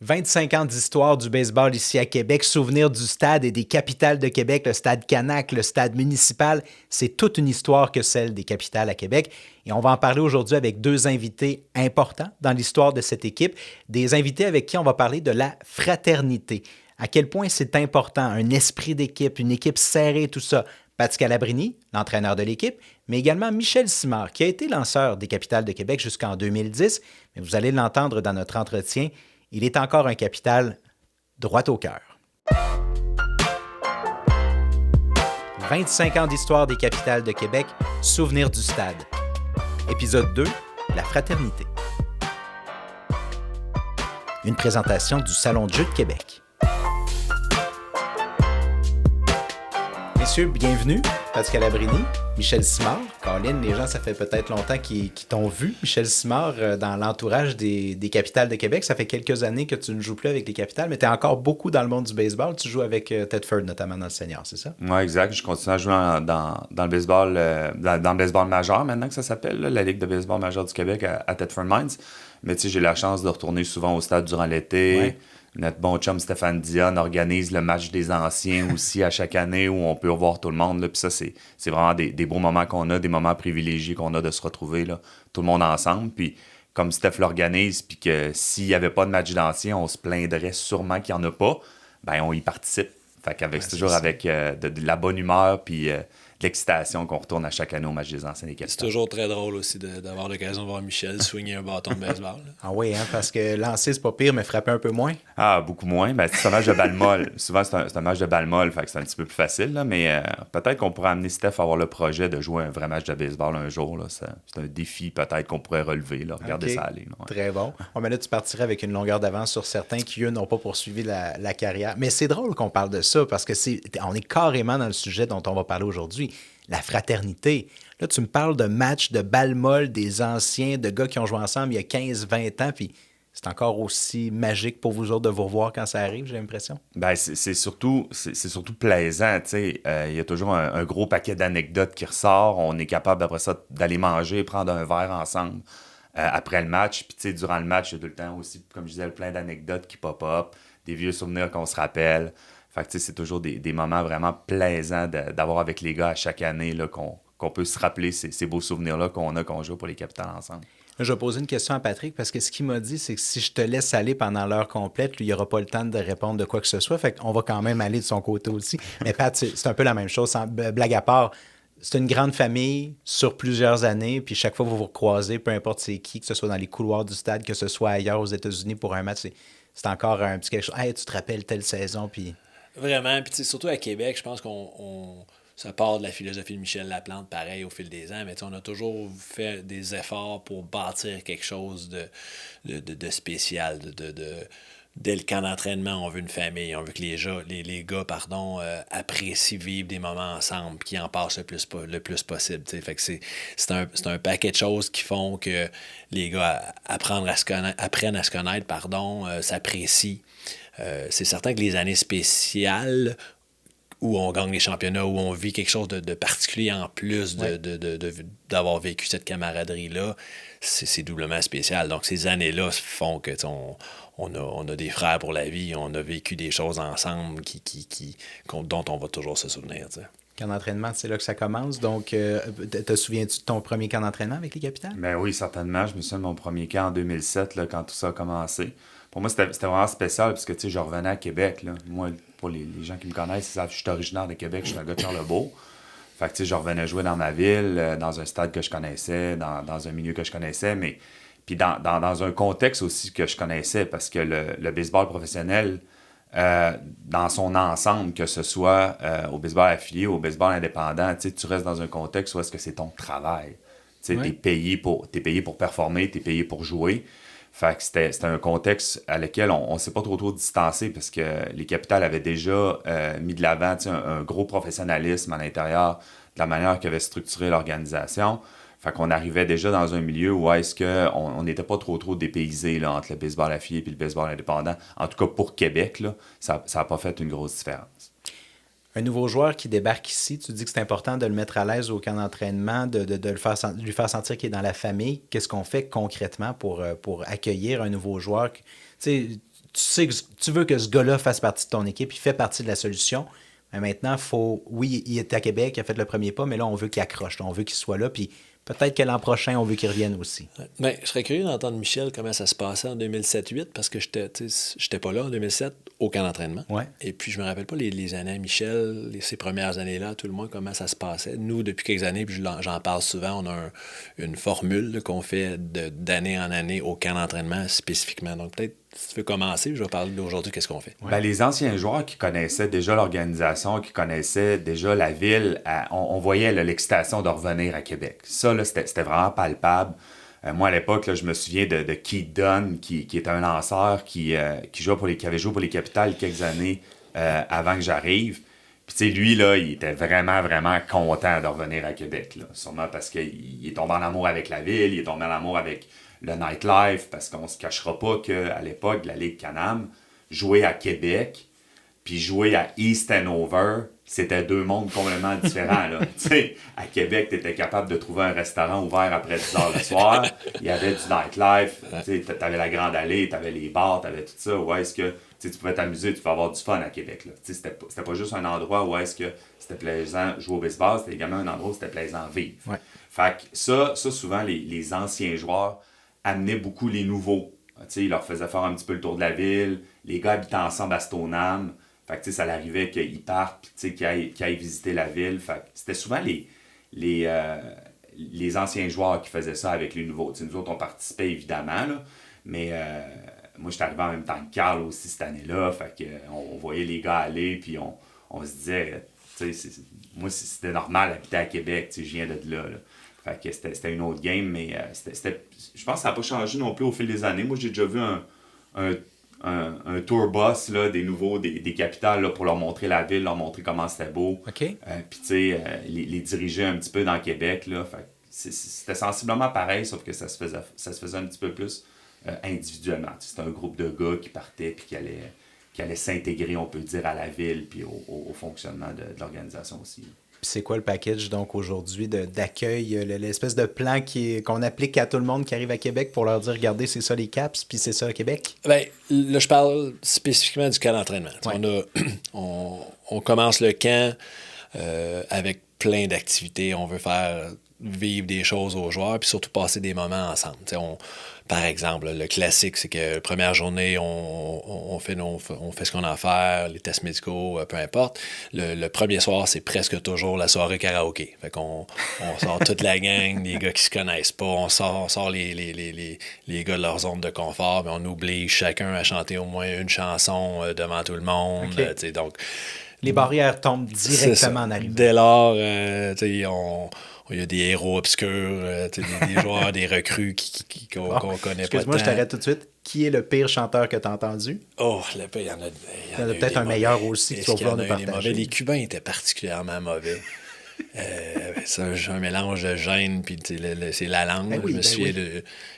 25 ans d'histoire du baseball ici à Québec, souvenir du stade et des capitales de Québec, le stade Canac, le stade municipal, c'est toute une histoire que celle des capitales à Québec. Et on va en parler aujourd'hui avec deux invités importants dans l'histoire de cette équipe, des invités avec qui on va parler de la fraternité. À quel point c'est important, un esprit d'équipe, une équipe serrée, tout ça. Pat Scalabrini, l'entraîneur de l'équipe, mais également Michel Simard, qui a été lanceur des capitales de Québec jusqu'en 2010. Mais vous allez l'entendre dans notre entretien. Il est encore un capital droit au cœur. 25 ans d'histoire des capitales de Québec, souvenir du stade. Épisode 2, la fraternité. Une présentation du Salon de jeu de Québec. Messieurs, bienvenue. Pat Scalabrini, Michel Simard. Colin, les gens, ça fait peut-être longtemps qu'ils t'ont vu. Michel Simard, dans l'entourage des capitales de Québec, ça fait quelques années que tu ne joues plus avec les capitales, mais tu es encore beaucoup dans le monde du baseball. Tu joues avec Tedford, notamment dans le senior, c'est ça? Oui, exact. Je continue à jouer dans le baseball, dans le baseball majeur, maintenant que ça s'appelle, là, la Ligue de baseball majeur du Québec à Tedford Mines. Mais tu sais, j'ai la chance de retourner souvent au stade durant l'été. Ouais. Notre bon chum Stéphane Dion organise le match des anciens aussi à chaque année où on peut revoir tout le monde. Là. Puis ça, c'est vraiment des beaux moments qu'on a, des moments privilégiés qu'on a de se retrouver là, tout le monde ensemble. Puis comme Steph l'organise, puis que s'il n'y avait pas de match d'anciens, on se plaindrait sûrement qu'il n'y en a pas, ben on y participe. Fait qu'avec c'est toujours avec de la bonne humeur, puis de l'excitation qu'on retourne à chaque année au match des anciens des capitales. C'est toujours très drôle aussi d'avoir l'occasion de voir Michel swinguer un bâton de baseball. Là. Ah oui, hein, parce que lancer, c'est pas pire, mais frapper un peu moins. Ah, beaucoup moins. Ben, c'est un match de balle molle. Souvent, c'est un match de balle molle, fait que c'est un petit peu plus facile. Là, mais peut-être qu'on pourrait amener Steph à avoir le projet de jouer un vrai match de baseball un jour. Là. C'est un défi peut-être qu'on pourrait relever. Là. Regardez ça aller. Là, ouais. Très bon. Ouais, mais là, tu partirais avec une longueur d'avance sur certains qui, eux, n'ont pas poursuivi la carrière. Mais c'est drôle qu'on parle de ça parce que on est carrément dans le sujet dont on va parler aujourd'hui. La fraternité. Là, tu me parles de matchs de balle molle des anciens, de gars qui ont joué ensemble il y a 15-20 ans, puis c'est encore aussi magique pour vous autres de vous revoir quand ça arrive, j'ai l'impression. Ben, c'est surtout plaisant, tu sais. Il y a toujours un gros paquet d'anecdotes qui ressort. On est capable, après ça, d'aller manger, prendre un verre ensemble après le match. Puis, tu sais, durant le match, il y a tout le temps aussi, comme je disais, plein d'anecdotes qui pop-up, des vieux souvenirs qu'on se rappelle. Fait que, c'est toujours des moments vraiment plaisants d'avoir avec les gars à chaque année là, qu'on peut se rappeler ces beaux souvenirs-là qu'on joue pour les capitales ensemble. Je vais poser une question à Patrick parce que ce qu'il m'a dit, c'est que si je te laisse aller pendant l'heure complète, lui, il n'y aura pas le temps de répondre de quoi que ce soit. Fait qu'on va quand même aller de son côté aussi. Mais Pat, c'est un peu la même chose. Sans blague à part, c'est une grande famille sur plusieurs années. Puis chaque fois que vous vous croisez, peu importe c'est qui, que ce soit dans les couloirs du stade, que ce soit ailleurs aux États-Unis pour un match, c'est encore un petit quelque chose. Hey, tu te rappelles telle saison, puis... Vraiment, puis surtout à Québec, je pense ça part de la philosophie de Michel Laplante, pareil, au fil des ans, mais on a toujours fait des efforts pour bâtir quelque chose de spécial. Dès le camp d'entraînement, on veut une famille, on veut que les gars apprécient vivre des moments ensemble, qu'ils en passent le plus possible. T'sais. Fait que c'est un paquet de choses qui font que les gars apprennent à se connaître, s'apprécient. C'est certain que les années spéciales où on gagne les championnats, où on vit quelque chose de particulier en plus d'avoir vécu cette camaraderie-là, c'est doublement spécial. Donc, ces années-là font que on a des frères pour la vie, on a vécu des choses ensemble dont on va toujours se souvenir. T'sais. Camp d'entraînement, c'est là que ça commence. Donc, te souviens-tu de ton premier camp d'entraînement avec les capitales? Ben oui, certainement. Je me souviens de mon premier camp en 2007, là, quand tout ça a commencé. Pour moi, c'était vraiment spécial parce que je revenais à Québec. Là. Moi, pour les gens qui me connaissent, ils savent que je suis originaire de Québec, je suis un gars de Charlebourg. Fait que je revenais jouer dans ma ville, dans un stade que je connaissais, dans un milieu que je connaissais, mais puis dans un contexte aussi que je connaissais parce que le baseball professionnel, dans son ensemble, que ce soit au baseball affilié ou au baseball indépendant, tu restes dans un contexte où est-ce que c'est ton travail. Ouais. T'es payé pour performer, t'es payé pour jouer. Fait que c'était un contexte à lequel on ne s'est pas trop distancé parce que les capitales avaient déjà mis de l'avant un gros professionnalisme à l'intérieur de la manière qu'avait structuré l'organisation. Fait qu'on arrivait déjà dans un milieu où est-ce qu'on n'était pas trop dépaysé là, entre le baseball affilié et le baseball indépendant. En tout cas, pour Québec, là, ça n'a pas fait une grosse différence. Un nouveau joueur qui débarque ici, tu dis que c'est important de le mettre à l'aise au camp d'entraînement, de lui faire sentir qu'il est dans la famille. Qu'est-ce qu'on fait concrètement pour accueillir un nouveau joueur? Tu sais que tu veux que ce gars-là fasse partie de ton équipe, il fait partie de la solution. Mais maintenant, oui, il est à Québec, il a fait le premier pas, mais là, on veut qu'il accroche, là, on veut qu'il soit là, puis peut-être que l'an prochain, on veut qu'il revienne aussi. Ben, je serais curieux d'entendre Michel comment ça se passait en 2007-2008, parce que j'étais pas là en 2007, au camp d'entraînement. Ouais. Et puis, je me rappelle pas les années à Michel, ces premières années-là, tout le monde, comment ça se passait. Nous, depuis quelques années, puis j'en parle souvent, on a une formule là, qu'on fait d'année en année au camp d'entraînement spécifiquement. Donc, peut-être, si tu veux commencer, je vais parler d'aujourd'hui, qu'est-ce qu'on fait. Ouais. Ben, les anciens joueurs qui connaissaient déjà l'organisation, qui connaissaient déjà la ville, on voyait là, l'excitation de revenir à Québec. Ça, là, c'était vraiment palpable. Moi, à l'époque, là, je me souviens de Keith Dunn, qui était un lanceur qui avait joué pour les Capitals quelques années avant que j'arrive. Puis, tu sais, lui, là, il était vraiment, vraiment content de revenir à Québec. Là. Sûrement parce qu'il est tombé en amour avec la ville, il est tombé en amour avec le nightlife, parce qu'on se cachera pas qu'à l'époque, la Ligue Can-Am, jouer à Québec, puis jouer à East Hanover, c'était deux mondes complètement différents. Là. Tu sais, à Québec, tu étais capable de trouver un restaurant ouvert après 10 heures le soir. Il y avait du nightlife. Tu avais la Grande Allée, tu avais les bars, tu avais tout ça. Où est-ce que tu pouvais t'amuser, tu pouvais avoir du fun à Québec. Là. C'était pas juste un endroit où est-ce que c'était plaisant jouer au baseball, c'était également un endroit où c'était plaisant vivre. Ouais. Fait que ça souvent, les anciens joueurs amenaient beaucoup les nouveaux. Ils leur faisaient faire un petit peu le tour de la ville. Les gars habitaient ensemble à Stoneham. Fait que, ça l'arrivait qu'ils partent, puis qu'ils aillent visiter la ville. Fait que c'était souvent les anciens joueurs qui faisaient ça avec les nouveaux. T'sais, nous autres, on participait évidemment, là, mais moi, j'étais arrivé en même temps que Carl aussi cette année-là. Fait que, on voyait les gars aller, puis on se disait, moi, c'était normal d'habiter à Québec, je viens de là. Fait que c'était une autre game, mais je pense que ça n'a pas changé non plus au fil des années. Moi, j'ai déjà vu un tour bus là, des nouveaux, des capitales là, pour leur montrer la ville, leur montrer comment c'était beau. OK. Puis, tu sais, les diriger un petit peu dans Québec. Là, fait c'était sensiblement pareil, sauf que ça se faisait un petit peu plus individuellement. C'était un groupe de gars qui partaient puis qui allaient s'intégrer, on peut dire, à la ville puis au fonctionnement de l'organisation aussi. Puis c'est quoi le package, donc, aujourd'hui d'accueil, l'espèce de plan qu'on applique à tout le monde qui arrive à Québec pour leur dire, regardez, c'est ça les Caps, puis c'est ça à Québec? Bien, là, je parle spécifiquement du camp d'entraînement. Ouais. On commence le camp avec plein d'activités. On veut faire vivre des choses aux joueurs, puis surtout passer des moments ensemble. Par exemple, le classique, c'est que la première journée, on fait ce qu'on a à faire, les tests médicaux, peu importe. Le premier soir, c'est presque toujours la soirée karaoké. Fait qu'on sort toute la gang, les gars qui se connaissent pas, on sort les gars de leur zone de confort, puis on oblige chacun à chanter au moins une chanson devant tout le monde. Okay. Donc, les barrières tombent directement en arrivant. Dès lors, il y a des héros obscurs, des joueurs, des recrues qu'on connaît pas. Excuse-moi, je t'arrête tout de suite. Qui est le pire chanteur que tu as entendu? Oh, le pire, il y en a. Il y en a peut-être un meilleur aussi que tu vas pouvoir nous partager. Les Cubains étaient particulièrement mauvais. C'est un mélange de gêne, puis c'est la langue. Ben oui, je me souviens,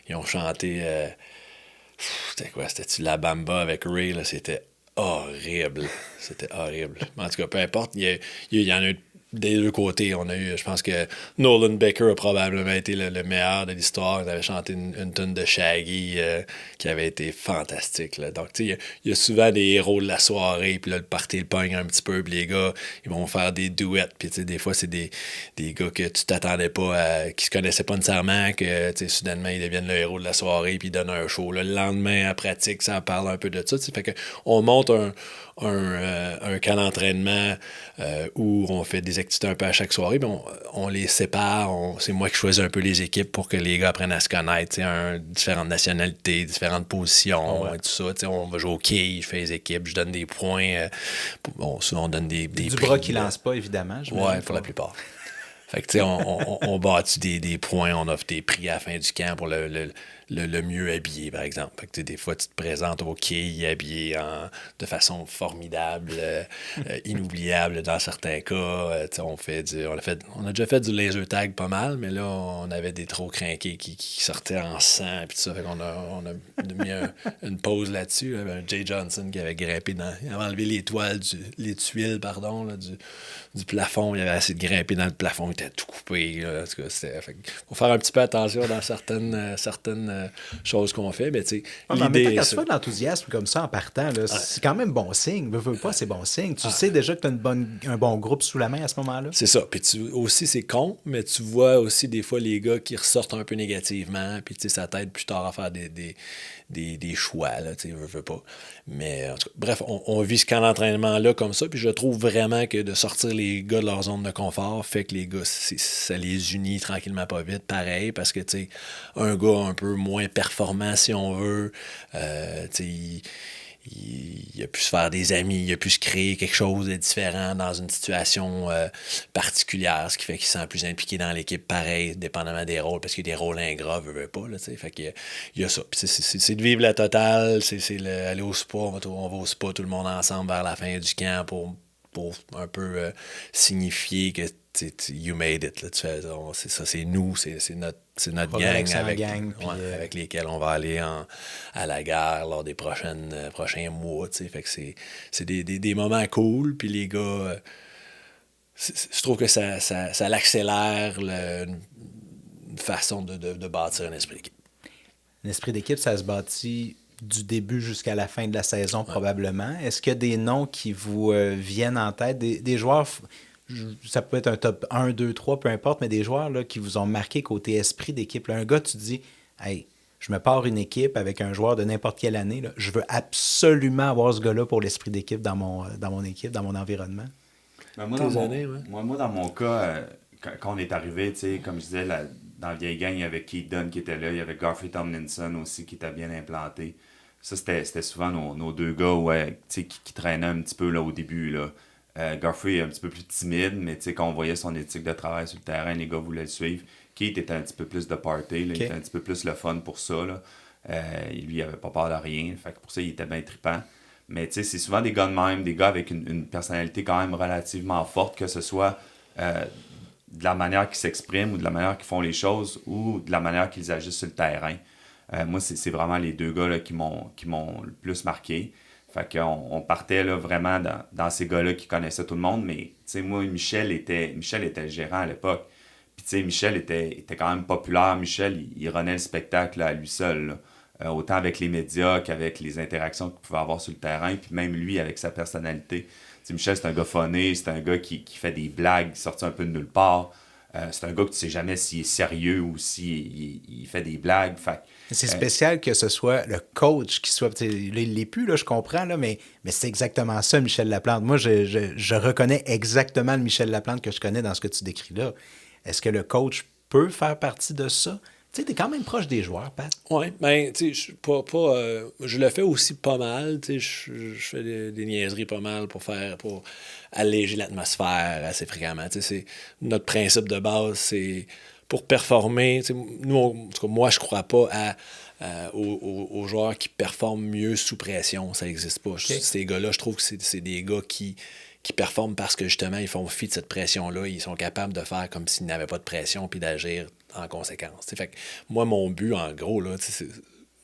ils ont chanté. C'était quoi? C'était-tu La Bamba avec Ray? Là, c'était horrible. C'était horrible. En tout cas, peu importe, il y en a eu des deux côtés. On a eu, je pense que Nolan Baker a probablement été le meilleur de l'histoire. Il avait chanté une tune de Shaggy qui avait été fantastique. Là. Donc, tu sais, il y a souvent des héros de la soirée, puis là, le party le pogne un petit peu, puis les gars, ils vont faire des duets. Puis, tu sais, des fois, c'est des gars que tu t'attendais pas qui se connaissaient pas nécessairement, que, tu sais, soudainement, ils deviennent le héros de la soirée, puis ils donnent un show. Là, le lendemain, à pratique, ça parle un peu de ça. Fait que on monte un camp d'entraînement où on fait des activités un peu à chaque soirée, mais on les sépare. C'est moi qui choisis un peu les équipes pour que les gars apprennent à se connaître. Différentes nationalités, différentes positions, tout ça. On va jouer au quai, je fais les équipes, je donne des points. Souvent, on donne des du prix. bras qui lance pas, évidemment. Oui, pour la plupart. Fait que, tu sais, on bâtit des points, on offre des prix à la fin du camp pour le mieux habillé, par exemple. Fait que, des fois, tu te présentes au quai habillé de façon formidable, inoubliable dans certains cas. On a déjà fait du laser tag pas mal, mais là, on avait des trop crinqués qui sortaient en sang. Puis tout ça, fait qu'on a mis une pause là-dessus. Un Jay Johnson qui avait grimpé il avait enlevé les tuiles, là, du plafond. Il avait essayé de grimper dans le plafond, il était tout coupé. Là. En tout cas, faut faire un petit peu attention dans certaines chose qu'on fait. Mais tu sais, En même temps, l'idée... quand tu fais de l'enthousiasme comme ça en partant, là, c'est quand même bon signe. Veux pas, c'est bon signe. Tu sais déjà que tu as un bon groupe sous la main à ce moment-là. C'est ça. Puis aussi, c'est con, mais tu vois aussi des fois les gars qui ressortent un peu négativement, puis tu sais, ça t'aide plus tard à faire des choix, là, tu sais, veux pas. Mais en tout cas, bref, on vit ce camp d'entraînement-là comme ça, puis je trouve vraiment que de sortir les gars de leur zone de confort fait que les gars, ça les unit tranquillement pas vite, pareil, parce que, tu sais, un gars un peu moins performant, si on veut, tu sais, il a pu se faire des amis, il a pu se créer quelque chose de différent dans une situation particulière, ce qui fait qu'il se sent plus impliqué dans l'équipe, pareil, dépendamment des rôles, parce qu'il y a des rôles ingrats, veut pas, là, fait qu'il y a ça. Puis c'est de vivre la totale, c'est aller au spa, on va au spa tout le monde ensemble vers la fin du camp pour un peu signifier que you made it. Là, c'est ça, c'est nous, c'est notre gang, avec lesquels on va aller à la guerre lors des prochains mois. Fait que c'est des moments cool, puis les gars, je trouve que ça l'accélère une façon de bâtir un esprit d'équipe. Un esprit d'équipe, ça se bâtit du début jusqu'à la fin de la saison, probablement. Est-ce qu'il y a des noms qui vous viennent en tête, des joueurs... Ça peut être un top 1, 2, 3, peu importe, mais des joueurs là, qui vous ont marqué côté esprit d'équipe. Là, un gars, tu te dis, hey, je me pars une équipe avec un joueur de n'importe quelle année. Là, je veux absolument avoir ce gars-là pour l'esprit d'équipe dans mon équipe, dans mon environnement. Ben, moi, dans mon cas, quand on est arrivé, comme je disais, dans la vieille gang, il y avait Keith Dunn qui était là, il y avait Garfield Tomlinson aussi qui était bien implanté. Ça, c'était souvent nos deux gars qui traînaient un petit peu là, au début. Là. Garfield est un petit peu plus timide, mais quand on voyait son éthique de travail sur le terrain, les gars voulaient le suivre. Keith était un petit peu plus de party, là, il était un petit peu plus le fun pour ça. Là. Lui, il avait pas peur de rien, fait que pour ça, il était bien trippant. Mais c'est souvent des gars de même, des gars avec une personnalité quand même relativement forte, que ce soit de la manière qu'ils s'expriment ou de la manière qu'ils font les choses ou de la manière qu'ils agissent sur le terrain. Moi, c'est vraiment les deux gars là, qui m'ont le plus marqué. Fait qu'on partait là, vraiment dans ces gars-là qui connaissaient tout le monde, mais moi, Michel était le gérant à l'époque. Puis Michel était quand même populaire. Michel, il runnait le spectacle là, à lui seul. Là. Autant avec les médias qu'avec les interactions qu'il pouvait avoir sur le terrain, puis même lui avec sa personnalité. Michel, c'est un gars funné, c'est un gars qui fait des blagues, qui sortent un peu de nulle part. C'est un gars que tu sais jamais s'il est sérieux ou s'il fait des blagues. C'est spécial que ce soit le coach qui soit... Là, il l'est plus, là, je comprends, là, mais c'est exactement ça, Michel Laplante. Moi, je reconnais exactement le Michel Laplante que je connais dans ce que tu décris là. Est-ce que le coach peut faire partie de ça? Tu sais, t'es quand même proche des joueurs, Pat. Oui, bien, tu sais, je le fais aussi pas mal, tu sais, je fais des niaiseries pas mal pour alléger l'atmosphère assez fréquemment, tu sais, notre principe de base, c'est pour performer, tu sais, nous, en tout cas, moi, je crois pas aux joueurs qui performent mieux sous pression, ça n'existe pas. Okay. Ces gars-là, je trouve que c'est des gars qui performent parce que, justement, ils font fi de cette pression-là, ils sont capables de faire comme s'ils n'avaient pas de pression puis d'agir en conséquence. Fait que moi, mon but, en gros, là,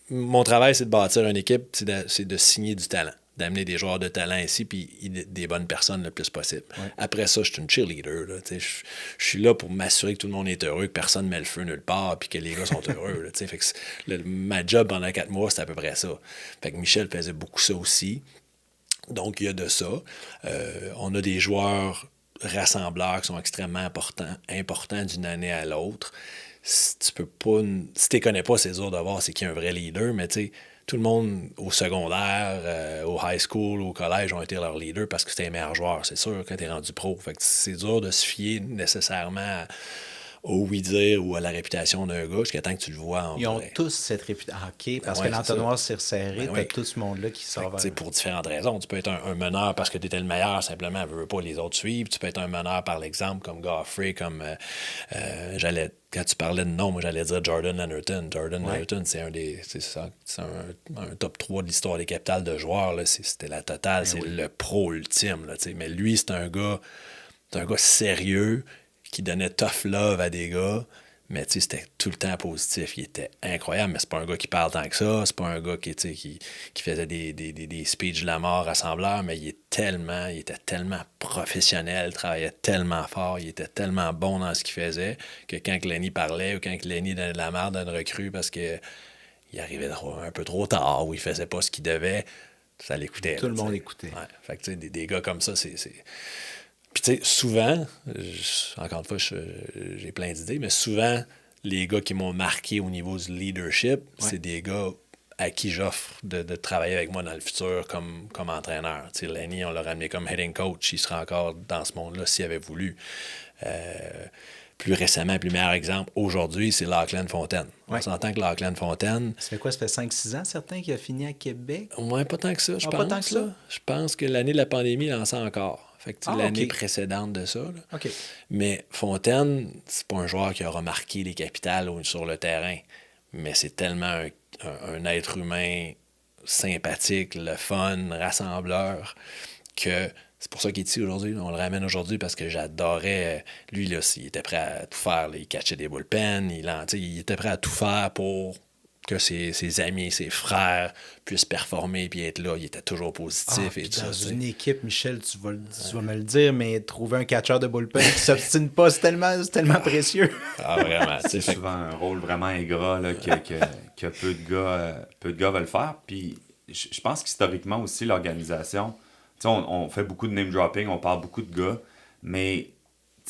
mon travail, c'est de bâtir une équipe, c'est de signer du talent, d'amener des joueurs de talent ici, puis des bonnes personnes le plus possible. Ouais. Après ça, je suis une cheerleader. Je suis là pour m'assurer que tout le monde est heureux, que personne ne met le feu nulle part, puis que les gars sont heureux. Là, fait que ma job pendant 4 mois, c'est à peu près ça. Fait que Michel faisait beaucoup ça aussi. Donc, il y a de ça. On a des joueurs rassembleurs qui sont extrêmement importants d'une année à l'autre. Si tu les connais pas, c'est dur de voir c'est qui un vrai leader, mais tu sais, tout le monde au secondaire, au high school, au collège ont été leurs leaders parce que c'était les meilleurs joueurs, c'est sûr, quand tu es rendu pro. Fait que c'est dur de se fier nécessairement au oui-dire ou à la réputation d'un gars jusqu'à temps que tu le vois en Ils ont vrai. tous cette réputation. OK, parce que l'entonnoir s'est resserré, t'as tout ce monde-là qui sort vers... Pour différentes raisons. Tu peux être un meneur parce que tu étais le meilleur, simplement, ne veut pas les autres suivre. Tu peux être un meneur par l'exemple, comme Godfrey, comme quand tu parlais de nom, moi j'allais dire Jordan Lennerton. Lennerton, c'est un top 3 de l'histoire des capitales de joueurs. Là. C'était la totale, c'est le pro ultime. Là, mais lui, c'est un gars sérieux qui donnait tough love à des gars, mais c'était tout le temps positif. Il était incroyable, mais c'est pas un gars qui parle tant que ça, c'est pas un gars qui faisait des speeches de la mort rassembleurs, mais il était tellement professionnel, travaillait tellement fort, il était tellement bon dans ce qu'il faisait, que quand Lenny parlait ou quand Lenny donnait de la merde à une recrue parce que il arrivait un peu trop tard ou il faisait pas ce qu'il devait, ça l'écoutait. Tout le monde écoutait. Ouais. Fait que, tu sais, des gars comme ça, c'est... Puis, tu sais, souvent, encore une fois, j'ai plein d'idées, mais souvent, les gars qui m'ont marqué au niveau du leadership, c'est des gars à qui j'offre de travailler avec moi dans le futur comme entraîneur. Tu sais, Lenny, on l'a ramené comme hitting coach. Il serait encore dans ce monde-là s'il avait voulu. Plus récemment, plus meilleur exemple, aujourd'hui, c'est Lachlan Fontaine. On s'entend que Lachlan Fontaine... Ça fait quoi? Ça fait 5-6 ans, certains, qu'il a fini à Québec? Ouais, pas tant que ça, je pense. Pas tant que ça? Je pense que l'année de la pandémie, il en sent encore. Fait que l'année précédente de ça. Là. OK. Mais Fontaine, c'est pas un joueur qui a remarqué les capitales sur le terrain. Mais c'est tellement un être humain sympathique, le fun, rassembleur, que... C'est pour ça qu'il est ici aujourd'hui. On le ramène aujourd'hui parce que j'adorais... Lui, là, il était prêt à tout faire. Là. Il catchait des bullpens. Il était prêt à tout faire pour que ses amis, ses frères puissent performer et être là. Il était toujours positif. Et tout dans ça, une équipe, Michel, tu vas me le dire, mais trouver un catcheur de bullpen qui ne s'obstine pas, c'est tellement précieux. Ah, vraiment. C'est souvent un rôle vraiment ingrat là, que peu de gars veulent faire. Puis je pense qu'historiquement aussi, l'organisation... On fait beaucoup de name-dropping, on parle beaucoup de gars, mais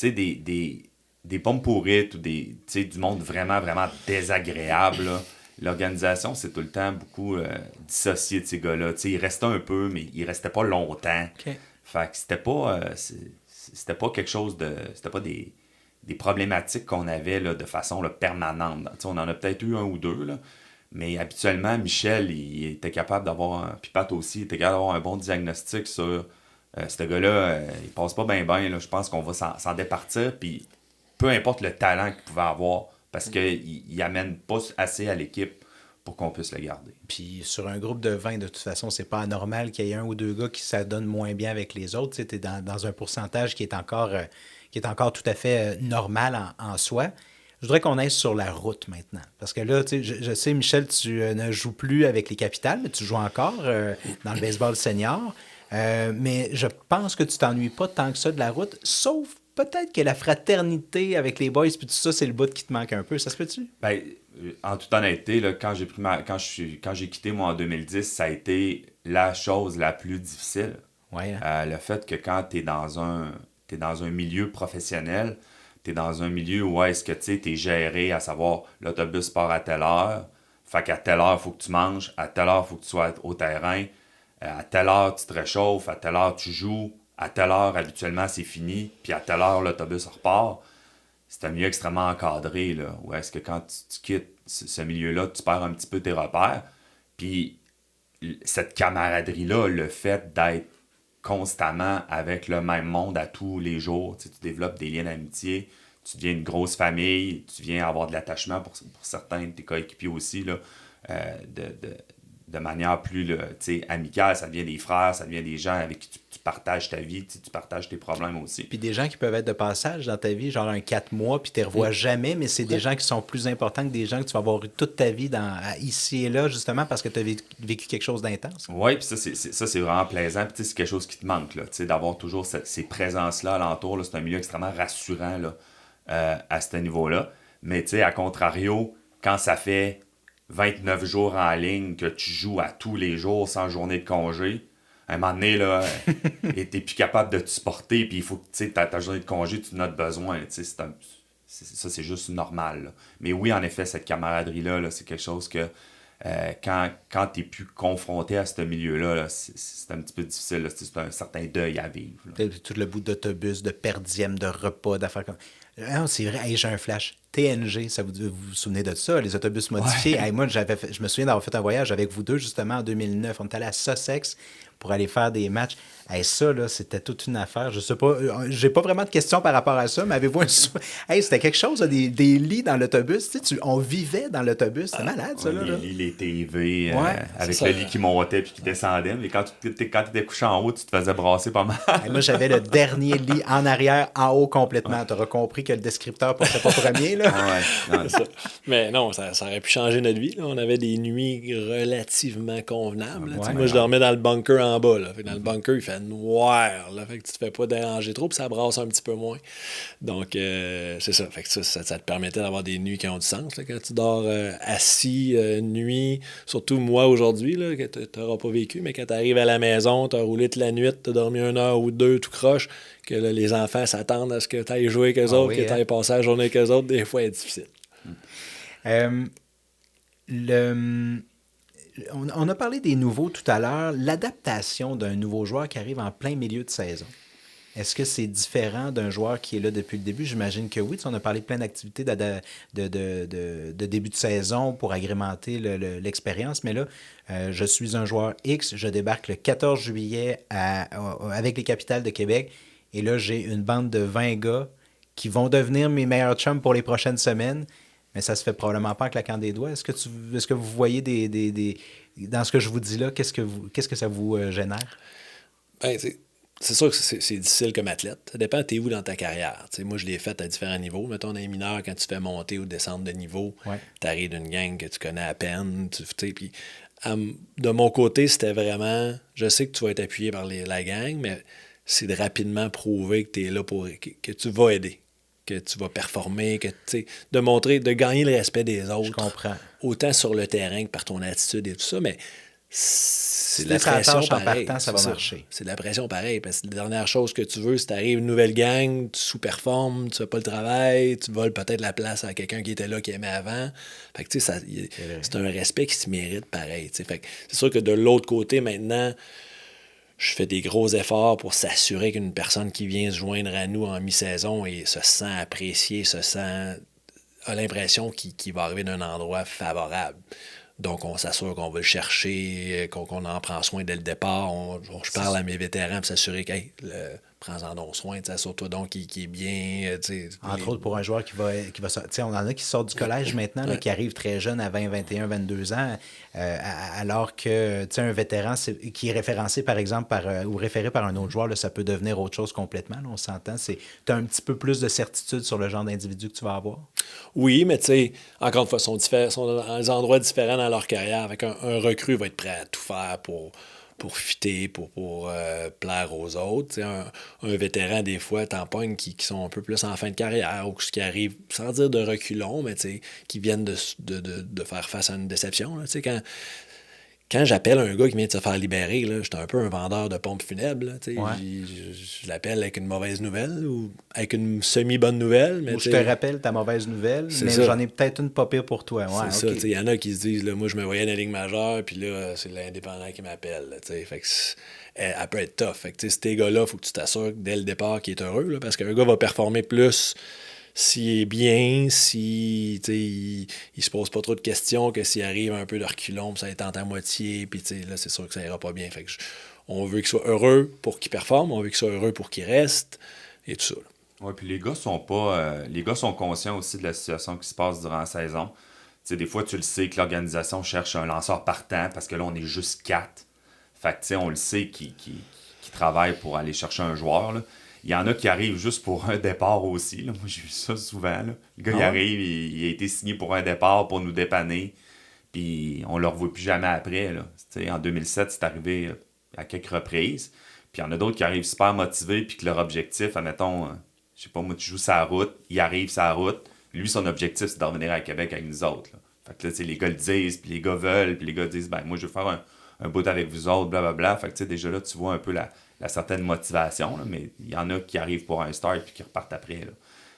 des pommes pourrites ou du monde vraiment, vraiment désagréable, là, l'organisation, c'est tout le temps beaucoup dissocié de ces gars-là. Ils restaient un peu, mais ils restaient pas longtemps. Okay. Fait que c'était pas quelque chose de... C'était pas des problématiques qu'on avait là, de façon là, permanente. On en a peut-être eu un ou deux, là. Mais habituellement, Michel, il était capable d'avoir, puis Pat aussi, il était capable d'avoir un bon diagnostic sur ce gars-là, il passe pas bien. Je pense qu'on va s'en départir, puis peu importe le talent qu'il pouvait avoir, parce qu'il amène pas assez à l'équipe pour qu'on puisse le garder. Puis sur un groupe de 20, de toute façon, c'est pas anormal qu'il y ait un ou deux gars qui s'adonnent moins bien avec les autres. Tu es dans un pourcentage qui est encore tout à fait normal en soi. Je voudrais qu'on aille sur la route maintenant. Parce que là, je sais, Michel, tu ne joues plus avec les Capitales, mais tu joues encore dans le baseball senior. Mais je pense que tu t'ennuies pas tant que ça de la route, sauf peut-être que la fraternité avec les boys, puis tout ça, c'est le bout qui te manque un peu. Ça se peut-tu? Ben, en toute honnêteté, là, quand j'ai quitté moi en 2010, ça a été la chose la plus difficile. Ouais, le fait que quand t'es dans un milieu professionnel, t'es dans un milieu où est-ce que t'es géré, à savoir l'autobus part à telle heure, fait qu'à telle heure, il faut que tu manges, à telle heure, il faut que tu sois au terrain, à telle heure, tu te réchauffes, à telle heure, tu joues, à telle heure, habituellement, c'est fini, puis à telle heure, l'autobus repart. C'est un milieu extrêmement encadré, là, où est-ce que quand tu quittes ce milieu-là, tu perds un petit peu tes repères, puis cette camaraderie-là, le fait d'être constamment avec le même monde à tous les jours. Tu développes des liens d'amitié, tu deviens une grosse famille, tu viens avoir de l'attachement pour certains de tes coéquipiers aussi, là, de manière plus là, amicale. Ça devient des frères, ça devient des gens avec qui tu partages ta vie, tu partages tes problèmes aussi. Puis des gens qui peuvent être de passage dans ta vie, genre un 4 mois, puis tu les revois jamais, mais c'est des gens qui sont plus importants que des gens que tu vas avoir eu toute ta vie ici et là, justement parce que tu as vécu quelque chose d'intense. Oui, puis ça, c'est vraiment plaisant. Puis c'est quelque chose qui te manque, là, d'avoir toujours ces présences-là alentour. Là, c'est un milieu extrêmement rassurant là, à ce niveau-là. Mais à contrario, quand ça fait 29 jours en ligne que tu joues à tous les jours sans journée de congé, à un moment donné, là, t'es plus capable de te supporter, puis il faut que ta journée de congé, tu en as besoin. Ça, c'est juste normal. Là. Mais oui, en effet, cette camaraderie-là, là, c'est quelque chose que quand tu n'es plus confronté à ce milieu-là, là, c'est un petit peu difficile. Là. C'est un certain deuil à vivre. Là. Tout le bout d'autobus, de per diem, de repas, d'affaires comme... Non, c'est vrai, hey, j'ai un flash. TNG, vous vous souvenez de ça, les autobus modifiés? Ouais. Hey, moi, je me souviens d'avoir fait un voyage avec vous deux, justement, en 2009. On est allé à Sussex pour aller faire des matchs. Hey, ça, là, c'était toute une affaire. Je sais pas, j'ai pas vraiment de questions par rapport à ça, mais avez-vous un... Hey, c'était quelque chose, là, des lits dans l'autobus. On vivait dans l'autobus. C'était malade, ça, là. Les lits, les TV, ouais, avec le lit qui montait puis qui descendait. Mais quand tu étais couché en haut, tu te faisais brasser pas mal. Hey, moi, j'avais le dernier lit en arrière, en haut complètement. Tu auras compris que le descripteur passait pas premier. Là. Ouais, non, C'est ça. Mais non, ça aurait pu changer notre vie, là. On avait des nuits relativement convenables. Là. Tu sais, moi, je dormais dans le bunker en bas. Là. Fait que dans le bunker, il fait noir. Là. Fait que tu te fais pas déranger trop, puis ça brasse un petit peu moins. Donc, c'est ça. Fait que ça te permettait d'avoir des nuits qui ont du sens. Là. Quand tu dors assis une nuit, surtout moi aujourd'hui, là, que tu n'auras pas vécu, mais quand tu arrives à la maison, tu as roulé toute la nuit, tu as dormi 1 heure ou 2 tout croche, que là, les enfants s'attendent à ce que tu ailles jouer avec eux autres, oui, que tu ailles passer la journée avec eux autres, des fois, c'est difficile. On a parlé des nouveaux tout à l'heure. L'adaptation d'un nouveau joueur qui arrive en plein milieu de saison. Est-ce que c'est différent d'un joueur qui est là depuis le début? J'imagine que oui. On a parlé de plein d'activités de début de saison pour agrémenter l'expérience. Mais là, je suis un joueur X. Je débarque le 14 juillet avec les Capitales de Québec. Et là, j'ai une bande de 20 gars qui vont devenir mes meilleurs chums pour les prochaines semaines. Mais ça se fait probablement pas en claquant des doigts. Est-ce que vous voyez dans ce que je vous dis là, qu'est-ce que ça vous génère? Ben, c'est sûr que c'est difficile comme athlète. Ça dépend, t'es où dans ta carrière. T'sais, moi, je l'ai fait à différents niveaux. Mettons, dans les mineurs, quand tu fais monter ou descendre de niveau, tu arrives d'une gang que tu connais à peine. Puis, de mon côté, c'était vraiment... Je sais que tu vas être appuyé par la gang, mais c'est de rapidement prouver que tu es là que tu vas aider, que tu vas performer, de montrer, de gagner le respect des autres. Je comprends. Autant sur le terrain que par ton attitude et tout ça, mais c'est de la Si t'es pression en pareil. partant, ça va marcher. C'est de la pression pareil, parce que la dernière chose que tu veux, c'est t'arrives une nouvelle gang, tu sous-performes, tu fais pas le travail, tu voles peut-être la place à quelqu'un qui était là, qui aimait avant. Fait que, c'est un respect qui se mérite pareil. Fait que c'est sûr que de l'autre côté, maintenant, je fais des gros efforts pour s'assurer qu'une personne qui vient se joindre à nous en mi-saison et se sent appréciée, a l'impression qu'il va arriver d'un endroit favorable. Donc, on s'assure qu'on va le chercher, qu'on en prend soin dès le départ. Je parle à mes vétérans pour s'assurer que, prends-en donc soin, assure-toi donc qu'il est bien. Entre autres, pour un joueur qui va on en a qui sortent du collège maintenant, là, qui arrivent très jeunes à 20, 21, 22 ans, alors que un vétéran qui est référencé, par exemple, ou référé par un autre joueur, là, ça peut devenir autre chose complètement. Là, on s'entend. Tu as un petit peu plus de certitude sur le genre d'individu que tu vas avoir. Oui, mais encore une fois, sont dans des endroits différents dans leur carrière. Avec un recrue va être prêt à tout faire pour fitter, pour plaire aux autres. Un vétéran, des fois, t'en pognes qui sont un peu plus en fin de carrière ou qui arrivent, sans dire de reculons, mais qui viennent de faire face à une déception. Là, quand j'appelle un gars qui vient de se faire libérer, là, j'étais un peu un vendeur de pompes funèbres. Là, je l'appelle avec une mauvaise nouvelle ou avec une semi-bonne nouvelle. Mais je te rappelle ta mauvaise nouvelle, mais j'en ai peut-être une pas pire pour toi. Ouais, c'est ça. Il y en a qui se disent, là, moi, je me voyais dans la Ligue majeure, puis là, c'est l'indépendant qui m'appelle. Là, fait que elle peut être tough. Fait que, ces gars-là, il faut que tu t'assures dès le départ qu'il est heureux, là, parce qu'un gars va performer plus s'il est bien, il se pose pas trop de questions, que s'il arrive un peu de reculons, ça tente à moitié, puis là, c'est sûr que ça ira pas bien. Fait que on veut qu'il soit heureux pour qu'il performe, on veut qu'il soit heureux pour qu'il reste, et tout ça. Oui, puis les gars sont conscients aussi de la situation qui se passe durant la saison. Des fois, tu le sais que l'organisation cherche un lanceur partant, parce que là, on est juste 4. Fait que, on le sait qu'ils travaillent pour aller chercher un joueur, là. Il y en a qui arrivent juste pour un départ aussi. Là. Moi, j'ai vu ça souvent. Là. Le gars, il arrive, il a été signé pour un départ pour nous dépanner. Puis on ne le revoit plus jamais après. Là. En 2007, c'est arrivé à quelques reprises. Puis il y en a d'autres qui arrivent super motivés puis que leur objectif, admettons, je sais pas, moi, tu joues sa route, il arrive sa route. Lui, son objectif, c'est de revenir à Québec avec nous autres. Là. Fait que là, les gars le disent, puis les gars veulent, puis les gars disent, moi, je veux faire un bout avec vous autres, blablabla. Fait que déjà là, tu vois un peu la certaine motivation, là, mais il y en a qui arrivent pour un start puis qui repartent après. Là.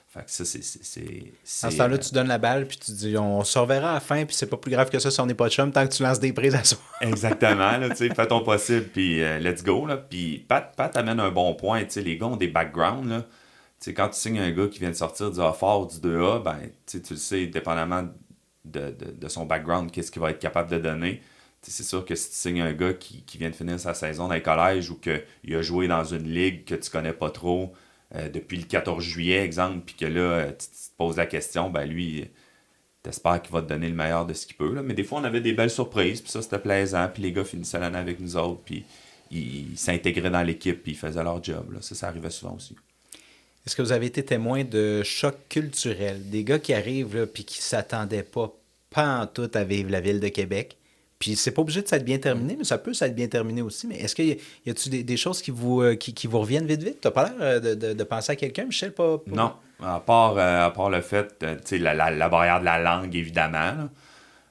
Fait que ça, c'est à ce temps-là, tu donnes la balle puis tu dis on se reverra à la fin puis c'est pas plus grave que ça si on n'est pas de chum tant que tu lances des prises à soi. Exactement, là, fais ton possible puis let's go. Là. Puis Pat amène un bon point. Les gars ont des backgrounds. Là. Quand tu signes un gars qui vient de sortir du A-Fort ou du 2A, tu le sais, dépendamment de son background, qu'est-ce qu'il va être capable de donner. C'est sûr que si tu signes un gars qui vient de finir sa saison dans le collège ou qu'il a joué dans une ligue que tu connais pas trop depuis le 14 juillet, exemple, puis que là, tu te poses la question, lui, t'espères qu'il va te donner le meilleur de ce qu'il peut. Là. Mais des fois, on avait des belles surprises, puis ça, c'était plaisant, puis les gars finissaient l'année avec nous autres, puis ils s'intégraient dans l'équipe, puis ils faisaient leur job. Là. Ça arrivait souvent aussi. Est-ce que vous avez été témoin de chocs culturels? Des gars qui arrivent là, puis qui ne s'attendaient pas en tout à vivre la ville de Québec. Puis c'est pas obligé de s'être bien terminé, mais ça peut s'être bien terminé aussi. Mais est-ce qu'il y a-tu des choses qui vous reviennent vite, vite? T'as pas l'air de penser à quelqu'un, Michel? Non, à part le fait, tu sais, la barrière de la langue, évidemment.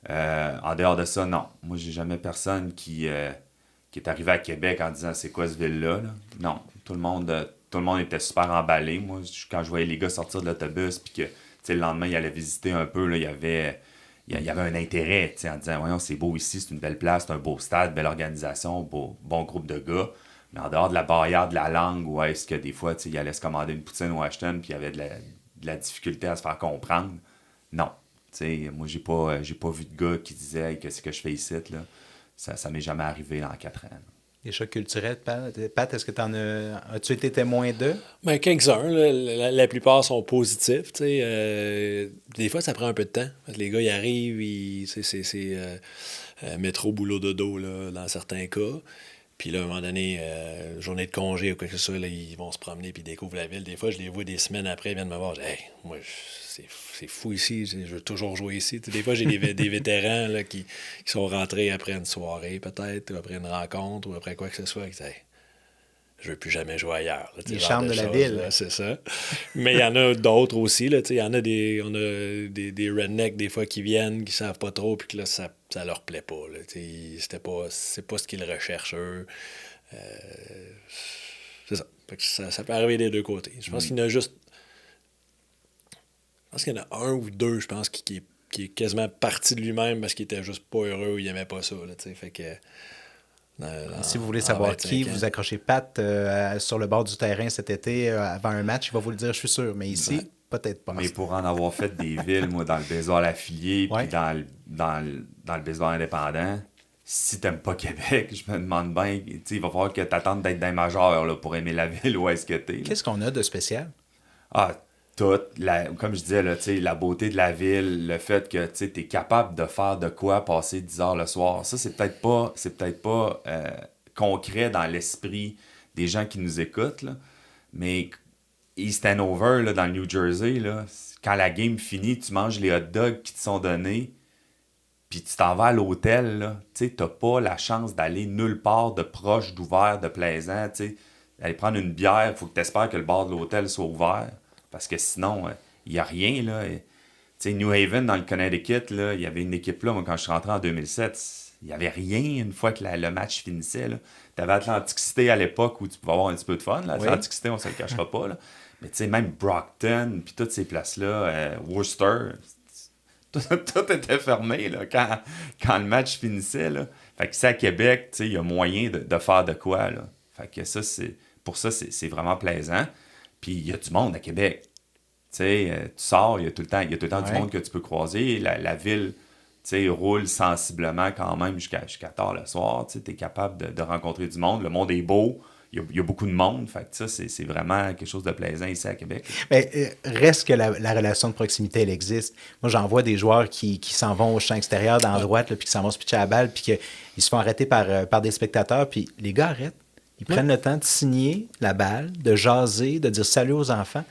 Là. En dehors de ça, non. Moi, j'ai jamais personne qui est arrivé à Québec en disant c'est quoi ce ville-là. Là. Non, tout le monde était super emballé. Moi, quand je voyais les gars sortir de l'autobus, puis que tu sais, le lendemain, ils allaient visiter un peu, là, il y avait un intérêt, tu sais, en disant voyons, c'est beau ici, c'est une belle place, c'est un beau stade, belle organisation, bon groupe de gars. Mais en dehors de la barrière de la langue, où est-ce que des fois, tu sais, ils allaient se commander une poutine au Ashton, puis il y avait de la difficulté à se faire comprendre. Non. Tu sais, moi, j'ai pas vu de gars qui disaient hey, qu'est-ce que je fais ici, là. Ça m'est jamais arrivé en 4 ans. Là. Des chocs culturels, Pat, est-ce que as-tu été témoin d'eux? Ben, quelques-uns, là, la plupart sont positifs. Des fois, ça prend un peu de temps. Les gars, ils arrivent, c'est métro, boulot, dodo, là, dans certains cas. Puis là, à un moment donné, journée de congé ou quelque chose, là, ils vont se promener puis ils découvrent la ville. Des fois, je les vois des semaines après, ils viennent me voir. Je dis, hey, moi, c'est fou ici, je veux toujours jouer ici. Des fois, j'ai des vétérans là, qui sont rentrés après une soirée, peut-être, ou après une rencontre, ou après quoi que ce soit. Qui disent, hey, je veux plus jamais jouer ailleurs. Là, les charmes de la ville. Là, c'est ça. Mais il y en a d'autres aussi. Là, il y en a on a des rednecks des fois qui viennent, qui savent pas trop, puis que là, ça leur plaît pas. Là, c'est pas ce qu'ils recherchent, eux. C'est ça. Ça peut arriver des deux côtés. Je pense qu'il y en a juste... Je pense qu'il y en a un ou deux, je pense, qui est quasiment parti de lui-même parce qu'il était juste pas heureux ou il aimait pas ça. Là, fait que... Si vous voulez savoir qui, vous accrochez Pat sur le bord du terrain cet été avant un match, il va vous le dire, je suis sûr. Mais ici, peut-être pas. Mais pour en avoir fait des villes, moi, dans le baseball affilié, puis dans le baseball indépendant, si t'aimes pas Québec, je me demande bien, il va falloir que t'attendes d'être dans les majeurs là, pour aimer la ville où est-ce que t'es. Là. Qu'est-ce qu'on a de spécial? Ah, tout. Comme je disais, là, la beauté de la ville, le fait que tu es capable de faire de quoi passer 10 heures le soir. Ça, c'est peut-être pas concret dans l'esprit des gens qui nous écoutent. Là. Mais East Hanover, là, dans le New Jersey, là, quand la game finit, tu manges les hot dogs qui te sont donnés, puis tu t'en vas à l'hôtel. Tu n'as pas la chance d'aller nulle part de proche, d'ouvert, de plaisant. T'sais. Aller prendre une bière, il faut que tu espères que le bar de l'hôtel soit ouvert. Parce que sinon, il n'y a rien. Là. New Haven, dans le Connecticut, là, il y avait une équipe là. Moi, quand je suis rentré en 2007, il n'y avait rien une fois que le match finissait. Tu avais Atlantic City à l'époque où tu pouvais avoir un petit peu de fun. Là. Atlantic City, on ne se le cachera pas. Là. Mais même Brockton, puis toutes ces places-là, Worcester, tout était fermé là, quand le match finissait. Là. Fait que c'est à Québec, il y a moyen de faire de quoi. Là. Fait que ça, pour ça, c'est vraiment plaisant. Puis il y a du monde à Québec. Tu sors, il y a tout le temps du monde que tu peux croiser. La ville roule sensiblement quand même jusqu'à tard le soir. Tu es capable de rencontrer du monde. Le monde est beau. Il y a beaucoup de monde. Fait que ça, c'est vraiment quelque chose de plaisant ici à Québec. Mais reste que la relation de proximité, elle existe. Moi, j'en vois des joueurs qui s'en vont au champ extérieur dans la droite, là, puis qui s'en vont se pitcher à la balle, puis qu'ils se font arrêter par des spectateurs, puis les gars arrêtent. Ils prennent le temps de signer la balle, de jaser, de dire salut aux enfants.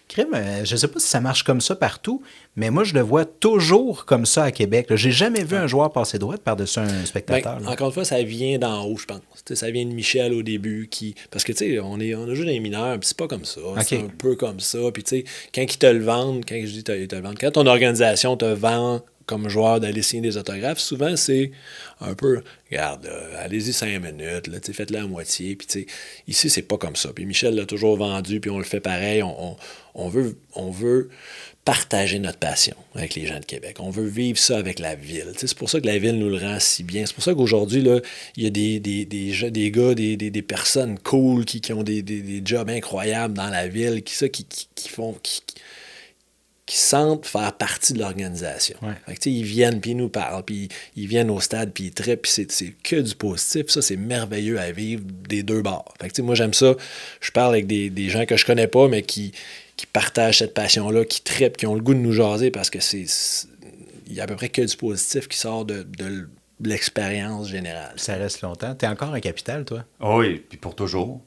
Crime, je ne sais pas si ça marche comme ça partout, mais moi, je le vois toujours comme ça à Québec. Je n'ai jamais vu un joueur passer droite par-dessus un spectateur. Encore une fois, ça vient d'en haut, je pense. Ça vient de Michel au début. Parce que, tu sais, on a joué dans les mineurs, puis c'est pas comme ça. Okay. C'est un peu comme ça. Puis, tu sais, quand ils te le vendent, quand ton organisation te vend comme joueur d'aller signer des autographes, souvent, c'est un peu, regarde, allez-y 5 minutes, là, faites-le à moitié. Puis, ici, c'est pas comme ça. Puis Michel l'a toujours vendu, puis on le fait pareil. On veut partager notre passion avec les gens de Québec. On veut vivre ça avec la ville. C'est pour ça que la ville nous le rend si bien. C'est pour ça qu'aujourd'hui, là, il y a des gars, des personnes cool qui ont des jobs incroyables dans la ville, qui sentent faire partie de l'organisation. Ouais. Fait que, ils viennent, puis ils nous parlent, puis ils viennent au stade, puis ils trippent, puis c'est que du positif. Ça, c'est merveilleux à vivre des deux bords. Fait que, moi, j'aime ça. Je parle avec des gens que je connais pas, mais qui partagent cette passion-là, qui trippent, qui ont le goût de nous jaser, parce que il y a à peu près que du positif qui sort de l'expérience générale. Ça reste longtemps. Tu es encore en capitale, toi? Oh oui, puis pour toujours.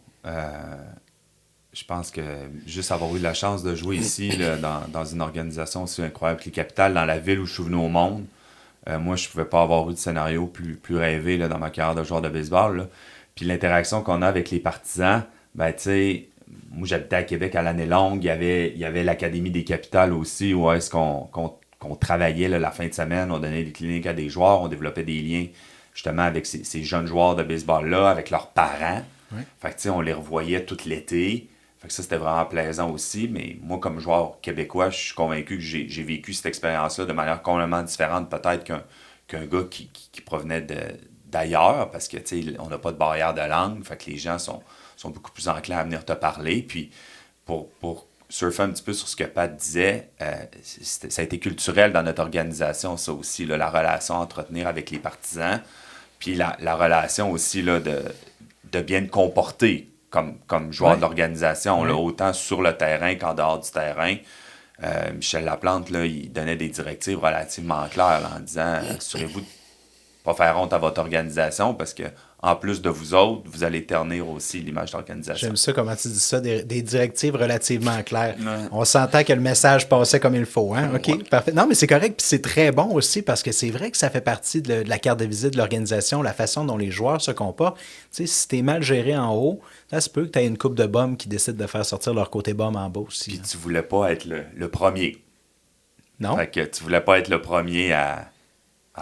Je pense que juste avoir eu la chance de jouer ici, là, dans une organisation aussi incroyable que les Capitales, dans la ville où je suis venu au monde, moi, je pouvais pas avoir eu de scénario plus rêvé là, dans ma carrière de joueur de baseball. Là. Puis l'interaction qu'on a avec les partisans, ben, tu sais, moi, j'habitais à Québec à l'année longue. Il y avait l'Académie des Capitales aussi, où est-ce qu'on travaillait là, la fin de semaine. On donnait des cliniques à des joueurs, on développait des liens justement avec ces jeunes joueurs de baseball-là, avec leurs parents. Ouais. Fait que, tu sais, on les revoyait tout l'été. Fait que ça, c'était vraiment plaisant aussi. Mais moi, comme joueur québécois, je suis convaincu que j'ai vécu cette expérience-là de manière complètement différente peut-être qu'un gars qui provenait d'ailleurs, parce que, tu sais, on n'a pas de barrière de langue. Fait que les gens sont beaucoup plus enclins à venir te parler. Puis, pour surfer un petit peu sur ce que Pat disait, ça a été culturel dans notre organisation, ça aussi, là, la relation à entretenir avec les partisans. Puis la relation aussi là, de bien te comporter comme joueur de l'organisation, là, autant sur le terrain qu'en dehors du terrain. Michel Laplante, là, il donnait des directives relativement claires là, en disant assurez-vous de ne pas faire honte à votre organisation parce que en plus de vous autres, vous allez ternir aussi l'image de l'organisation. J'aime ça, comment tu dis ça, des directives relativement claires. Ouais. On s'entend que le message passait comme il faut. Hein? OK, Ouais. parfait. Non, mais c'est correct, puis c'est très bon aussi parce que c'est vrai que ça fait partie de la carte de visite de l'organisation, la façon dont les joueurs se comportent. Tu sais, si t'es mal géré en haut, ça se peut que tu aies une couple de bums qui décident de faire sortir leur côté bum en bas aussi. Puis Hein. tu voulais pas être le premier. Non? Fait que tu voulais pas être le premier à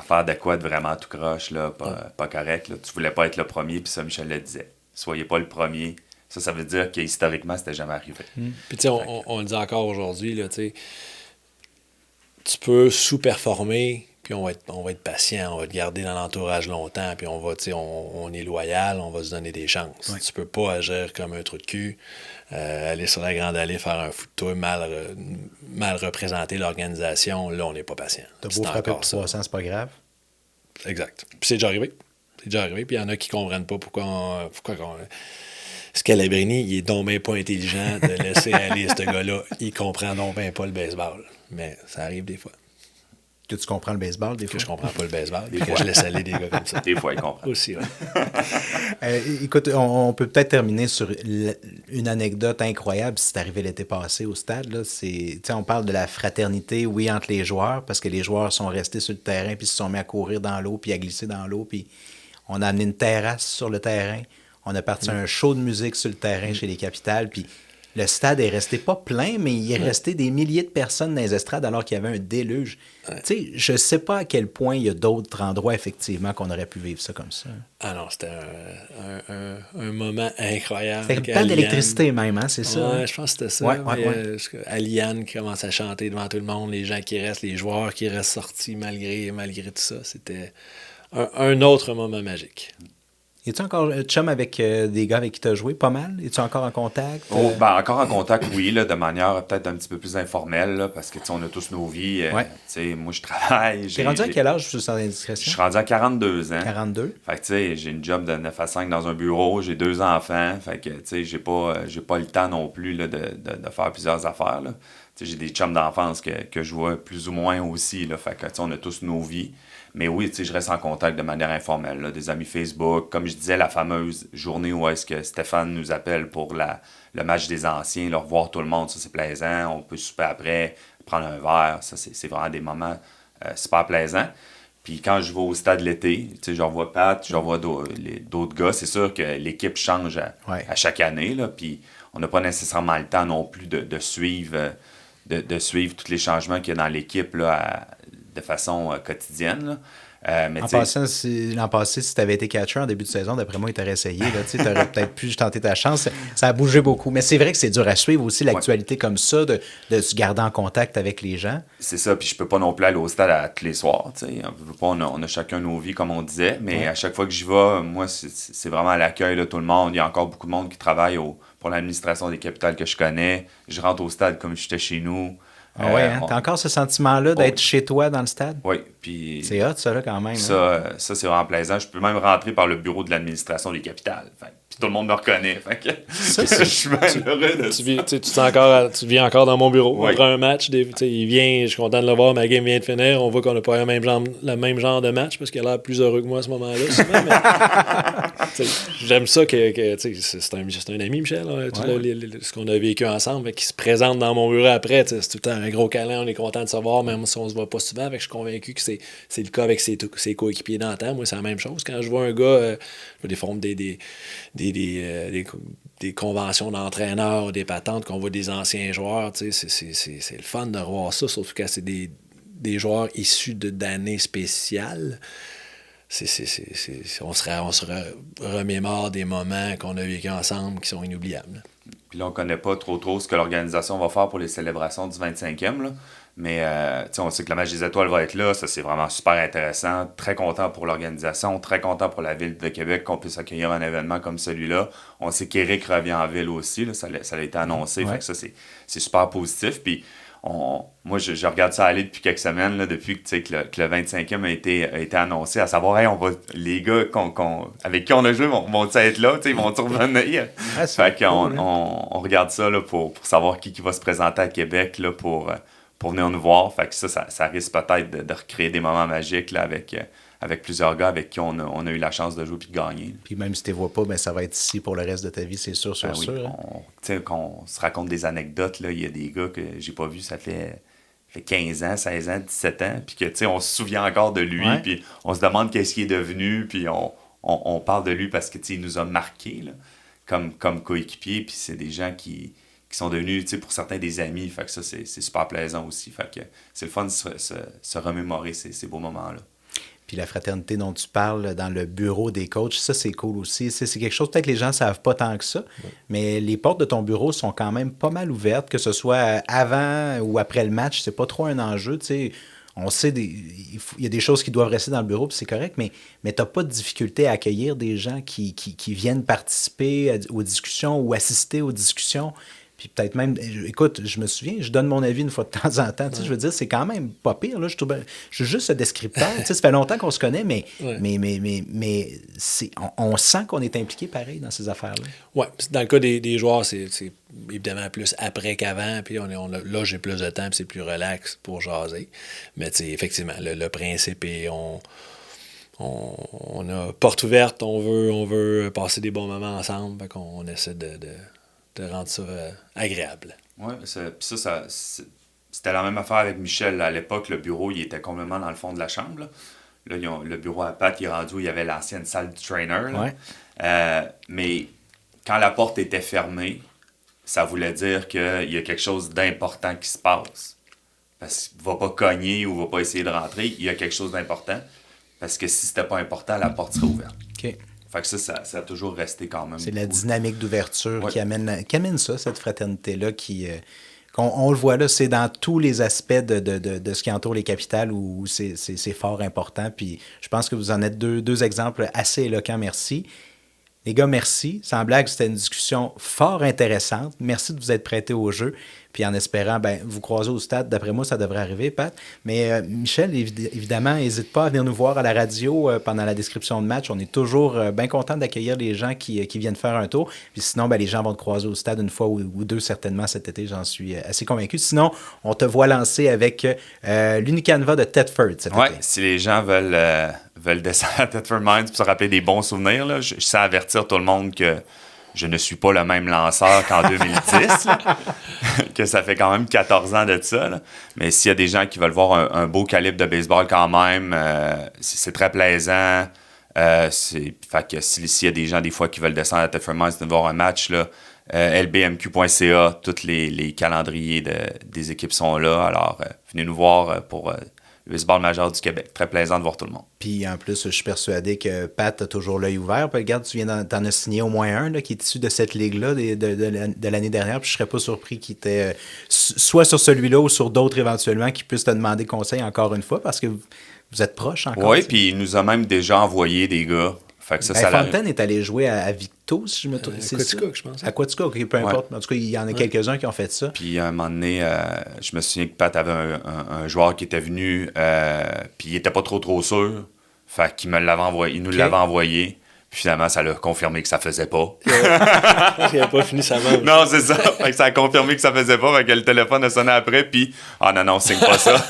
faire de quoi de vraiment tout croche, là, pas correct. Là. Tu voulais pas être le premier, puis ça, Michel le disait. Soyez pas le premier. Ça veut dire que historiquement, c'était jamais arrivé. Puis tu sais, on le dit encore aujourd'hui, là, tu sais, tu peux sous-performer, puis on va être patient, on va te garder dans l'entourage longtemps, puis on est loyal, on va se donner des chances. Ouais. Tu peux pas agir comme un trou de cul, aller sur la grande allée, faire un fou de toi, mal représenter l'organisation. Là, on n'est pas patient. T'as beau C'est frapper encore pour ça. 300, c'est pas grave. Exact. Puis c'est déjà arrivé. Puis il y en a qui comprennent pas pourquoi Scalabrini, il est donc bien pas intelligent de laisser aller ce gars-là. Il comprend donc bien pas le baseball. Mais ça arrive des fois. Que tu comprends le baseball, des Que fois. je comprends pas le baseball. Des Que fois. je laisse aller des gars comme ça. Des fois, il comprend. Aussi, ouais. Écoute, on peut peut-être terminer sur une anecdote incroyable si c'est arrivé l'été passé au stade. Là. On parle de la fraternité, oui, entre les joueurs, parce que les joueurs sont restés sur le terrain puis se sont mis à courir dans l'eau puis à glisser dans l'eau. Puis on a amené une terrasse sur le terrain. On a parti un show de musique sur le terrain chez les Capitales. Puis le stade est resté pas plein, mais il est resté des milliers de personnes dans les estrades alors qu'il y avait un déluge. Tu sais, je sais pas à quel point il y a d'autres endroits, effectivement, qu'on aurait pu vivre ça comme ça. Ah non, c'était un moment incroyable. C'était plein d'électricité même, hein, c'est ça? Ouais, hein? je pense que c'était ça. Ouais, Mais, ouais. Aliane qui commence à chanter devant tout le monde, les gens qui restent, les joueurs qui restent sortis malgré tout ça. C'était un autre moment magique. Es-tu encore chum avec des gars avec qui tu as joué? Pas mal? Es-tu encore en contact? Encore en contact, oui, là, de manière peut-être un petit peu plus informelle, là, parce que on a tous nos vies. Ouais. Moi, je travaille. T'es rendu à quel âge, sans Je indiscrétion? suis rendu à 42 ans. 42? Fait que, tu sais, j'ai une job de 9 à 5 dans un bureau, j'ai 2 enfants. Fait que, tu sais, j'ai pas le temps non plus là, de faire plusieurs affaires. Là. Tu sais, j'ai des chums d'enfance que je vois plus ou moins aussi. Là. Fait que, tu sais, on a tous nos vies. Mais oui, tu sais, je reste en contact de manière informelle. Là, des amis Facebook. Comme je disais, la fameuse journée où est-ce que Stéphane nous appelle pour le match des anciens, là, revoir tout le monde, ça, c'est plaisant. On peut souper après, prendre un verre. Ça, c'est vraiment des moments super plaisants. Puis quand je vais au stade l'été, tu sais, je revois Pat, je revois d'autres gars. C'est sûr que l'équipe change à chaque année, là, puis on n'a pas nécessairement le temps non plus de suivre tous les changements qu'il y a dans l'équipe là, de façon quotidienne. Là. Mais En passant, l'an passé, si tu avais été catcher en début de saison, d'après moi, il t'aurait essayé. Tu aurais peut-être pu tenter ta chance. Ça a bougé beaucoup. Mais c'est vrai que c'est dur à suivre aussi, l'actualité comme ça, de se garder en contact avec les gens. C'est ça, puis je peux pas non plus aller au stade à tous les soirs. On a chacun nos vies, comme on disait, mais à chaque fois que j'y vais, moi, c'est vraiment à l'accueil de tout le monde. Il y a encore beaucoup de monde qui travaille pour l'administration des Capitales que je connais. Je rentre au stade comme si j'étais chez nous. Ah ouais, hein? T'as encore ce sentiment-là d'être chez toi dans le stade? Oui, puis... C'est hot, ça, là, quand même. Ça, c'est vraiment plaisant. Je peux même rentrer par le bureau de l'administration des capitales. Puis tout le monde me reconnaît. Fait que je suis bien heureux de ça. Tu vis encore dans mon bureau. Oui. On prend un match, il vient, je suis content de le voir, ma game vient de finir. On voit qu'on n'a pas le même genre de match parce qu'il a l'air plus heureux que moi à ce moment-là. Souvent, mais, j'aime ça que c'est un ami, Michel, là, ce qu'on a vécu ensemble, qui se présente dans mon bureau après. C'est tout le temps un gros câlin, on est content de se voir, même si on se voit pas souvent. Fait que je suis convaincu que c'est le cas avec ses coéquipiers dans le temps. Moi, c'est la même chose. Quand je vois un gars, je vois des conventions d'entraîneurs, des patentes, qu'on voit des anciens joueurs, c'est le fun de revoir ça, surtout quand c'est des joueurs issus d'années spéciales. On se remémore des moments qu'on a vécu ensemble qui sont inoubliables. Puis là, on connaît pas trop ce que l'organisation va faire pour les célébrations du 25e, là. Mais on sait que le match des étoiles va être là. Ça, c'est vraiment super intéressant. Très content pour l'organisation, très content pour la Ville de Québec qu'on puisse accueillir un événement comme celui-là. On sait qu'Éric revient en ville aussi. Là, ça a été annoncé. Fait que ça, c'est super positif. Puis moi, je regarde ça aller depuis quelques semaines, là, depuis que le 25e a été annoncé, à savoir, hey, les gars avec qui on a joué vont-ils être là? Ils vont-ils revenir? Fait qu'on on regarde ça là, pour savoir qui va se présenter à Québec là, pour venir nous voir. Fait que ça risque peut-être de recréer des moments magiques là, avec plusieurs gars avec qui on a eu la chance de jouer et de gagner. Puis même si tu ne les vois pas, ben, ça va être ici pour le reste de ta vie, c'est sûr, sûr. Hein? Quand on se raconte des anecdotes, il y a des gars que j'ai pas vus, ça fait 15 ans, 16 ans, 17 ans, puis que on se souvient encore de lui, puis on se demande qu'est-ce qu'il est devenu, puis on parle de lui parce que il nous a marqué là, comme coéquipier, puis c'est des gens qui sont devenus, pour certains, des amis. Fait que ça, c'est super plaisant aussi. Fait que c'est le fun de se remémorer ces beaux moments-là. Puis la fraternité dont tu parles dans le bureau des coachs, ça, c'est cool aussi. C'est quelque chose, peut-être que les gens ne savent pas tant que ça, mais les portes de ton bureau sont quand même pas mal ouvertes, que ce soit avant ou après le match, c'est pas trop un enjeu, On sait, il y a des choses qui doivent rester dans le bureau, puis c'est correct, mais tu n'as pas de difficulté à accueillir des gens qui viennent participer aux discussions ou assister aux discussions. Puis peut-être même, écoute, je me souviens, je donne mon avis une fois de temps en temps. Je veux dire, c'est quand même pas pire. Là. Je suis juste ce descripteur. Ça fait longtemps qu'on se connaît, mais on sent qu'on est impliqué pareil dans ces affaires-là. Oui, dans le cas des joueurs, c'est évidemment plus après qu'avant. Puis là, j'ai plus de temps, puis c'est plus relax pour jaser. Mais effectivement, le principe est on a porte ouverte, on veut passer des bons moments ensemble. Fait qu'on essaie de rendre ça agréable. Oui, puis ça c'était la même affaire avec Michel. À l'époque, le bureau, il était complètement dans le fond de la chambre. Là, le bureau à Pat, il est rendu où il y avait l'ancienne salle du trainer. Mais quand la porte était fermée, ça voulait dire qu'il y a quelque chose d'important qui se passe. Parce qu'il ne va pas cogner ou ne va pas essayer de rentrer. Il y a quelque chose d'important. Parce que si c'était pas important, la porte serait ouverte. OK. Fait que ça a toujours resté quand même. C'est la dynamique d'ouverture qui amène ça, cette fraternité-là, on le voit là, c'est dans tous les aspects de ce qui entoure les capitales où c'est fort important. Puis je pense que vous en êtes deux exemples assez éloquents, merci. Les gars, merci. Sans blague, c'était une discussion fort intéressante. Merci de vous être prêtés au jeu. Puis en espérant, vous croiser au stade. D'après moi, ça devrait arriver, Pat. Mais Michel, évidemment, n'hésite pas à venir nous voir à la radio pendant la description de match. On est toujours bien content d'accueillir les gens qui viennent faire un tour. Puis sinon, les gens vont te croiser au stade une fois ou deux certainement cet été. J'en suis assez convaincu. Sinon, on te voit lancer avec l'Unicanva de Thetford cet été. Si les gens veulent descendre à Thetford Mines pour se rappeler des bons souvenirs, là, je sais avertir tout le monde que je ne suis pas le même lanceur qu'en 2010, là, que ça fait quand même 14 ans de ça. Là. Mais s'il y a des gens qui veulent voir un beau calibre de baseball quand même, c'est très plaisant. Fait que s'il y a des gens des fois qui veulent descendre à Thetford Mines de voir un match, là, lbmq.ca, tous les calendriers des équipes sont là. Alors, venez nous voir pour le baseball majeur du Québec. Très plaisant de voir tout le monde. Puis en plus, je suis persuadé que Pat a toujours l'œil ouvert. Puis regarde, tu viens t'en as signé au moins un là, qui est issu de cette ligue-là de l'année dernière. Puis je ne serais pas surpris qu'il était soit sur celui-là ou sur d'autres éventuellement qui puissent te demander conseil encore une fois parce que vous êtes proches encore. Oui, puis il nous a même déjà envoyé des gars. Fait que Fontaine est allé jouer à Victo Aquatico, si je me trompe. C'est ça? Aquaticook, je pense. Aquatico, OK, peu importe. En tout cas, il y en a quelques-uns qui ont fait ça. Puis à un moment donné, je me souviens que Pat avait un joueur qui était venu, puis il était pas trop sûr. Fait qu'il me l'avait envoyé, il nous l'avait envoyé. Puis finalement, ça l'a confirmé que ça faisait pas. Il n'avait pas fini sa main. Non, c'est ça. Fait que ça a confirmé que ça faisait pas. Fait que le téléphone a sonné après. Puis, non, signe pas ça.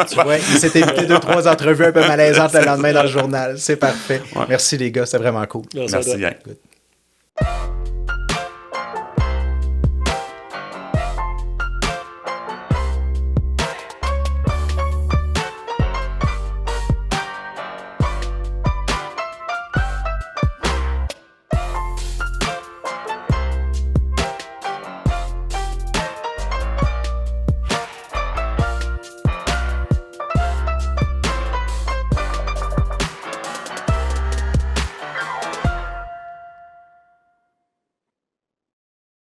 Tu vois, il s'est évité 2-3 entrevues un peu malaisantes le lendemain dans le journal. C'est parfait. Ouais. Merci les gars, c'était vraiment cool. Merci, Yann. Good.